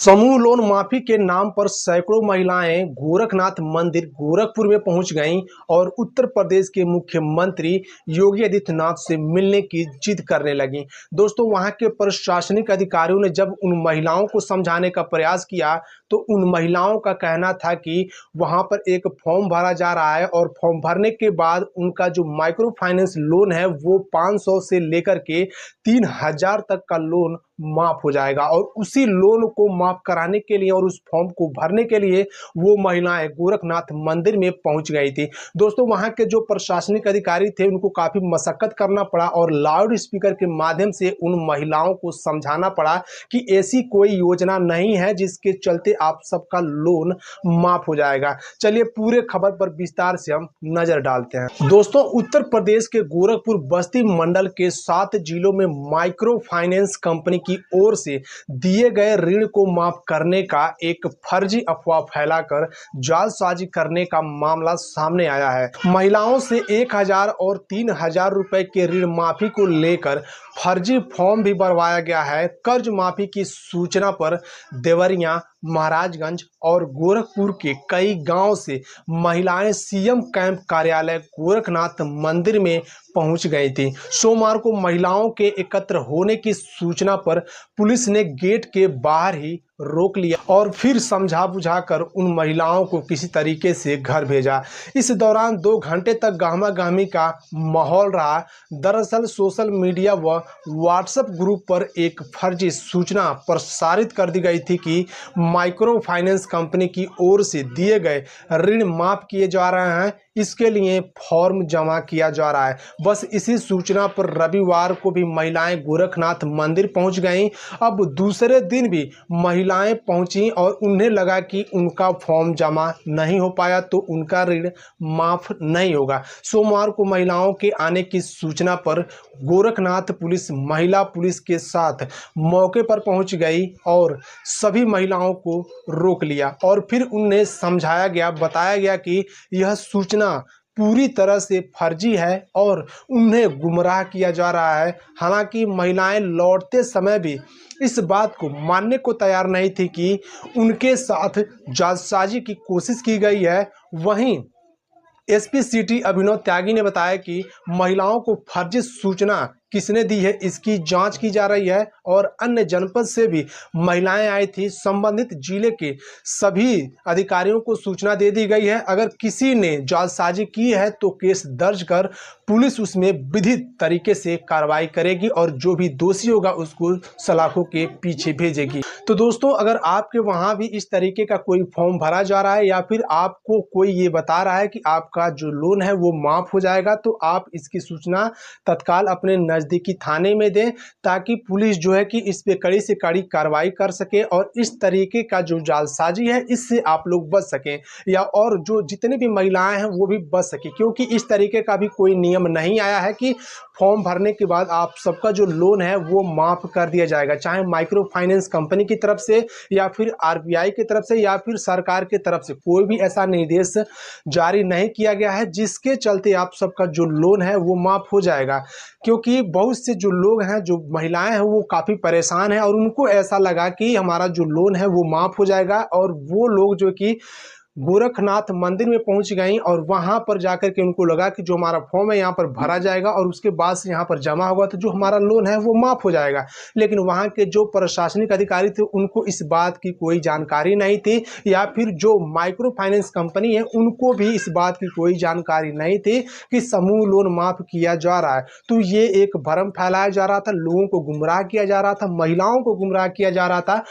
समूह लोन माफी के नाम पर सैकड़ों महिलाएं गोरखनाथ मंदिर गोरखपुर में पहुंच गईं और उत्तर प्रदेश के मुख्यमंत्री योगी आदित्यनाथ से मिलने की जिद करने लगीं। दोस्तों, वहां के प्रशासनिक अधिकारियों ने जब उन महिलाओं को समझाने का प्रयास किया तो उन महिलाओं का कहना था कि वहां पर एक फॉर्म भरा जा रहा है और फॉर्म भरने के बाद उनका जो माइक्रो फाइनेंस लोन है वो 500 से लेकर के 3000 तक का लोन माफ हो जाएगा। और उसी लोन को माफ कराने के लिए और उस फॉर्म को भरने के लिए वो महिलाएं गोरखनाथ मंदिर में पहुंच गई थी। दोस्तों, वहां के जो प्रशासनिक अधिकारी थे उनको काफी मशक्कत करना पड़ा और लाउड स्पीकर के माध्यम से उन महिलाओं को समझाना पड़ा कि ऐसी कोई योजना नहीं है जिसके चलते आप सबका लोन माफ हो जाएगा। चलिए पूरे खबर पर विस्तार से हम नजर डालते हैं। दोस्तों, उत्तर प्रदेश के गोरखपुर बस्ती मंडल के 7 जिलों में माइक्रो फाइनेंस कंपनी की ओर से दिए गए ऋण को माफ करने का एक फर्जी अफवाह फैलाकर जालसाजी करने का मामला सामने आया है। महिलाओं से 1000 और 3000 रुपए के ऋण माफी को लेकर फर्जी फॉर्म भी भरवाया गया है। कर्ज माफी की सूचना पर देवरिया, महाराजगंज और गोरखपुर के कई गांव से महिलाएं सीएम कैंप कार्यालय गोरखनाथ मंदिर में पहुंच गई थी। सोमवार को महिलाओं के एकत्र होने की सूचना पर पुलिस ने गेट के बाहर ही रोक लिया और फिर समझा बुझाकर उन महिलाओं को किसी तरीके से घर भेजा। इस दौरान 2 घंटे तक गहमा गहमी का माहौल रहा। दरअसल सोशल मीडिया व व्हाट्सएप ग्रुप पर एक फर्जी सूचना प्रसारित कर दी गई थी कि माइक्रो फाइनेंस कंपनी की ओर से दिए गए ऋण माफ किए जा रहे हैं, इसके लिए फॉर्म जमा किया जा रहा है। बस इसी सूचना पर रविवार को भी महिलाएं गोरखनाथ मंदिर पहुंच गईं। अब दूसरे दिन भी महिलाएं पहुंची और उन्हें लगा कि उनका फॉर्म जमा नहीं हो पाया तो उनका ऋण माफ नहीं होगा। सोमवार को महिलाओं के आने की सूचना पर गोरखनाथ पुलिस महिला पुलिस के साथ मौके पर पहुंच गई और सभी महिलाओं को रोक लिया और फिर उन्हें समझाया गया, बताया गया कि यह सूचना पूरी तरह से फर्जी है और उन्हें गुमराह किया जा रहा है। हालांकि महिलाएं लौटते समय भी इस बात को मानने को तैयार नहीं थी कि उनके साथ जालसाजी की कोशिश की गई है। वहीं एसपी सिटी अभिनव त्यागी ने बताया कि महिलाओं को फर्जी सूचना किसने दी है इसकी जांच की जा रही है और अन्य जनपद से भी महिलाएं आई थी। संबंधित जिले के सभी अधिकारियों को सूचना दे दी गई है। अगर किसी ने जालसाजी की है तो केस दर्ज कर पुलिस उसमें विधिक तरीके से कार्रवाई करेगी और जो भी दोषी होगा उसको सलाखों के पीछे भेजेगी। तो दोस्तों, अगर आपके वहां भी इस तरीके का कोई फॉर्म भरा जा रहा है या फिर आपको कोई ये बता रहा है कि आपका जो लोन है वो माफ हो जाएगा, तो आप इसकी सूचना तत्काल अपने नजदीकी थाने में दें ताकि पुलिस जो है कि इस पे कड़ी से कड़ी कार्रवाई कर सके और इस तरीके का जो जालसाजी है इससे आप लोग बच सकें या और जो जितने भी महिलाएं हैं वो भी बच सके, क्योंकि इस तरीके का भी कोई नियम नहीं आया है कि फॉर्म भरने के बाद आप सबका जो लोन है वो माफ कर दिया जाएगा, चाहे माइक्रो फाइनेंस कंपनी की तरफ से या फिर आरबीआई की तरफ से या फिर सरकार की तरफ से कोई भी ऐसा निर्देश जारी नहीं किया गया है जिसके चलते आप सबका जो लोन है वो माफ हो जाएगा। क्योंकि बहुत से जो लोग हैं, जो महिलाएं हैं, वो काफ़ी परेशान हैं और उनको ऐसा लगा कि हमारा जो लोन है वो माफ़ हो जाएगा और वो लोग जो कि गोरखनाथ मंदिर में पहुंच गई और वहां पर जाकर के उनको लगा कि जो हमारा फॉर्म है यहाँ पर भरा जाएगा और उसके बाद से यहाँ पर जमा होगा तो जो हमारा लोन है वो माफ हो जाएगा। लेकिन वहां के जो प्रशासनिक अधिकारी थे उनको इस बात की कोई जानकारी नहीं थी या फिर जो माइक्रो फाइनेंस कंपनी है उनको भी इस बात की कोई जानकारी नहीं थी कि समूह लोन माफ किया जा रहा है। तो ये एक भ्रम फैलाया जा रहा था, लोगों को गुमराह किया जा रहा था, महिलाओं को गुमराह किया जा रहा था।